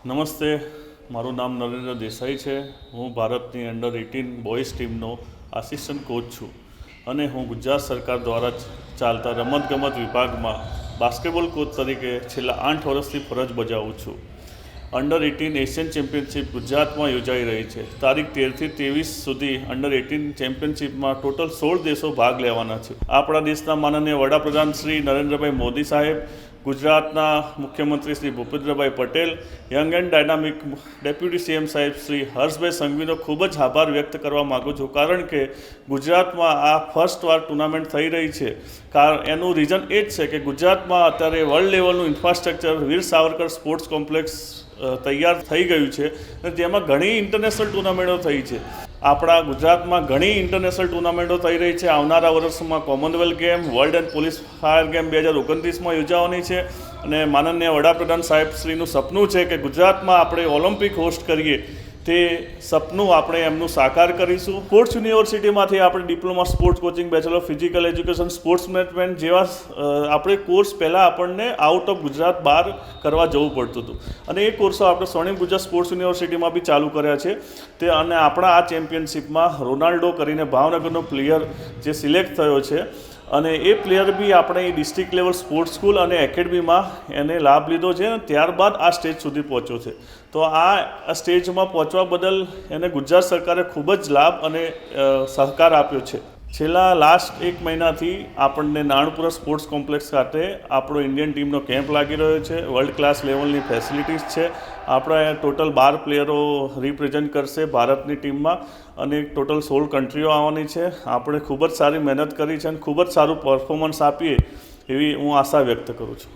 નમસ્તે, મારું નામ નરેન્દ્ર દેસાઈ છે। હું ભારતની અંડર-18 બોયઝ ટીમનો આસિસ્ટન્ટ કોચ છું અને હું ગુજરાત સરકાર દ્વારા ચાલતા રમતગમત વિભાગમાં બાસ્કેટબોલ કોચ તરીકે છેલ્લા 8 વર્ષથી ફરજ બજાવું છું। અંડર-18 એશિયન ચેમ્પિયનશિપ ગુજરાતમાં યોજાઈ રહી છે। તારીખ 13 થી 23 સુધી અંડર-18 ચેમ્પિયનશિપમાં ટોટલ 16 દેશો ભાગ લેવાના છે। આપણા દેશના માનનીય વડાપ્રધાન શ્રી નરેન્દ્રભાઈ મોદી સાહેબ, ગુજરાતના મુખ્યમંત્રી Shri Bhupendrabhai Patel, young and dynamic deputy CM સાહેબ શ્રી હર્ષભાઈ સંઘવીનો ખૂબ જ આભાર વ્યક્ત કરવા માગું છું, કારણ કે ગુજરાતમાં આ ફર્સ્ટ વાર ટુર્નામેન્ટ થઈ રહી છે। એનું રીઝન એ જ છે કે ગુજરાતમાં અત્યારે વર્લ્ડ લેવલનું ઇન્ફ્રાસ્ટ્રક્ચર વીર સાવરકર સ્પોર્ટ્સ કોમ્પ્લેક્સ તૈયાર થઈ ગયું છે અને તેમાં ઘણી ઇન્ટરનેશનલ ટુર્નામેન્ટો થઈ છે। આપણા ગુજરાતમાં ઘણી ઇન્ટરનેશનલ ટુર્નામેન્ટો થઈ રહી છે। આવનારા વર્ષમાં Commonwealth game, world and police fire game 2029માં યોજાવાની છે અને માનનીય વડાપ્રધાન સાહેબશ્રીનું સપનું છે કે ગુજરાતમાં આપણે ઓલિમ્પિક હોસ્ટ કરીએ। તે સપનું આપણે એમનું સાકાર કરીશું। સ્પોર્ટ્સ યુનિવર્સિટીમાંથી આપણે diploma sports coaching, bachelor of physical education, sports management જેવા આપણે કોર્સ પહેલાં આપણને આઉટ ઓફ ગુજરાત બહાર કરવા જવું પડતું હતું અને એ કોર્સો આપણે સ્વર્ણિમ ગુજરાત સ્પોર્ટ્સ યુનિવર્સિટીમાં બી ચાલુ કર્યા છે। તે અને આપણા આ ચેમ્પિયનશિપમાં રોનાલ્ડો કરીને ભાવનગરનો પ્લેયર જે સિલેક્ટ થયો છે અને એ પ્લેયર બી આપણે ડિસ્ટ્રિક્ટ લેવલ સ્પોર્ટ્સ સ્કૂલ અને એકેડમીમાં એને લાભ લીધો છે અને ત્યારબાદ આ સ્ટેજ સુધી પહોંચ્યો છે। તો આ સ્ટેજમાં પહોંચવા બદલ એને ગુજરાત સરકારે ખૂબ જ લાભ અને સહકાર આપ્યો છે। છેલ્લા લાસ્ટ 1 મહિનાથી આપણને નારણપુરા સ્પોર્ટ્સ કોમ્પ્લેક્સ ખાતે આપણો ઇન્ડિયન ટીમનો કેમ્પ લાગી રહ્યો છે। વર્લ્ડ ક્લાસ લેવલની ફેસિલિટીઝ છે। આપણા ટોટલ 12 પ્લેયરો રિપ્રેઝેન્ટ કરશે ભારતની ટીમમાં અને ટોટલ 16 કન્ટ્રીઓ આવવાની છે। આપણે ખૂબ જ સારી મહેનત કરી છે અને ખૂબ જ સારું પરફોર્મન્સ આપીએ એવી હું આશા વ્યક્ત કરું છું।